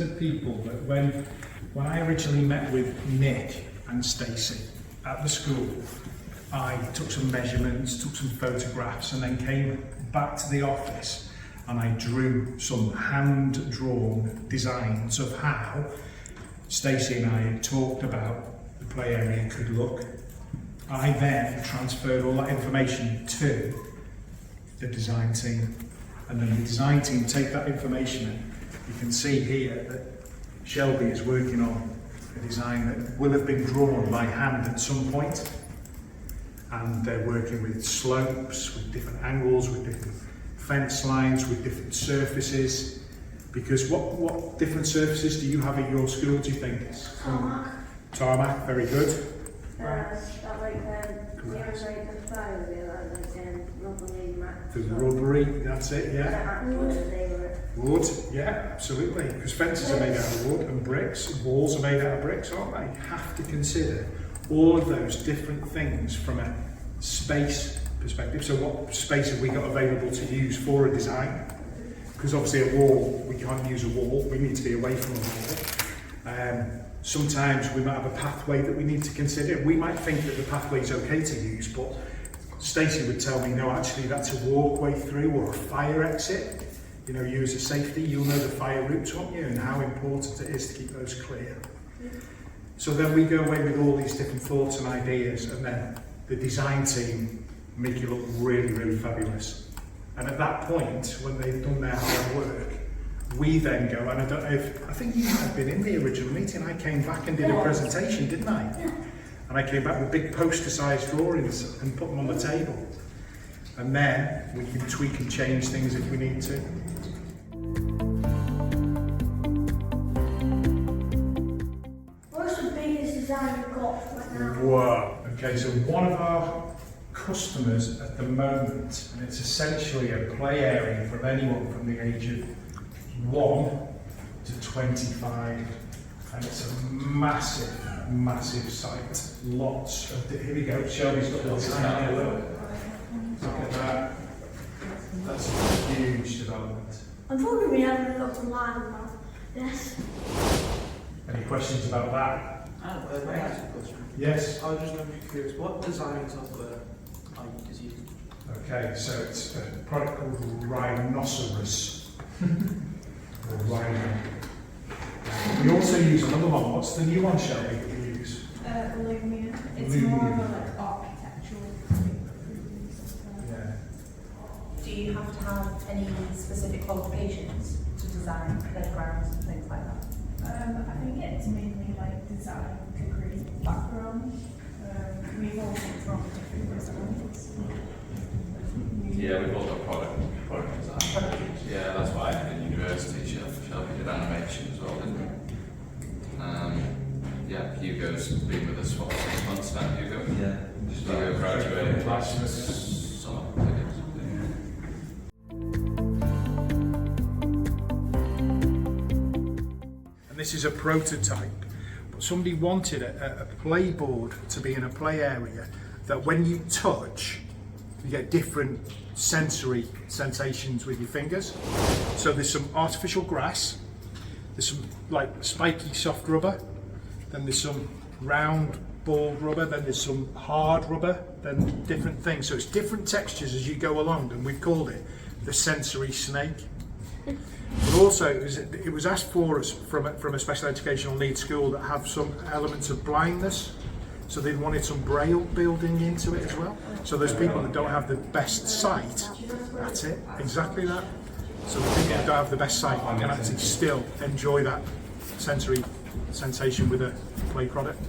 are the people that when I originally met with Nick and Stacey at the school, I took some measurements, took some photographs, and then came back to the office and I drew some hand-drawn designs of how Stacey and I had talked about the play area could look. I then transferred all that information to the design team, and then the design team take that information and you can see here that Shelby is working on a design that will have been drawn by hand at some point, and they're working with slopes, with different angles, with different fence lines, with different surfaces, because what different surfaces do you have at your school, do you think? Tarmac. Tarmac, very good. The rubbery, that's it, yeah. Wood, yeah, absolutely. Because fences are made out of wood and bricks, walls are made out of bricks, aren't they? You have to consider all of those different things from a space perspective. So what space have we got available to use for a design? Because obviously a wall, we can't use a wall, we need to be away from a wall. Sometimes we might have a pathway that we need to consider. We might think that the pathway is okay to use, but Stacey would tell me, no, actually that's a walkway through or a fire exit. You know, you as a safety, you'll know the fire routes, won't you, and how important it is to keep those clear. So then we go away with all these different thoughts and ideas, and then the design team make you look really, really fabulous. And at that point, when they've done their hard work, we then go, and I don't know if, I think you might have been in the original meeting, I came back and did a presentation, didn't I? Yeah. And I came back with big poster-sized drawings and put them on the table. And then we can tweak and change things if we need to. What's the biggest design you've got right now? Whoa. Okay, so one of our customers at the moment, and it's essentially a play area for anyone from the age of 1 to 25, and it's a massive, massive site. Lots of, here we go, Shelby's got the design here, look. Look at that. That's a huge development. I'm probably having a look online about this. Any questions about that? May I ask a question? Yes. I was just curious, what designs of the is used? Okay, so it's a product called Rhinoceros. Or Rhino. We also use another one. What's the new one, Shelby, that we use? Lumion. It's Lumion. more of a like architectural software. Yeah. Do you have to have any specific qualifications to design playgrounds and things like that? I think it's mainly like design degree background. We've all come from different designs. Yeah, we've all got product design. Yeah, that's why in university Shelby did animation as well, didn't we? Yeah, Hugo's been with us for 6 months now, Hugo. Yeah. Hugo graduated last summer, I think it was. And this is a prototype, but somebody wanted a play board to be in a play area that when you touch, you get different sensory sensations with your fingers. So there's some artificial grass, there's some like spiky soft rubber, then there's some round balled rubber, then there's some hard rubber, then different things. So it's different textures as you go along, and we've called it the sensory snake. But also it was asked for us from a special educational needs school that have some elements of blindness. So they wanted some braille building into it as well. So those people that don't have the best sight, that's it, exactly that. So the people that don't have the best sight can actually still enjoy that sensory sensation with a play product.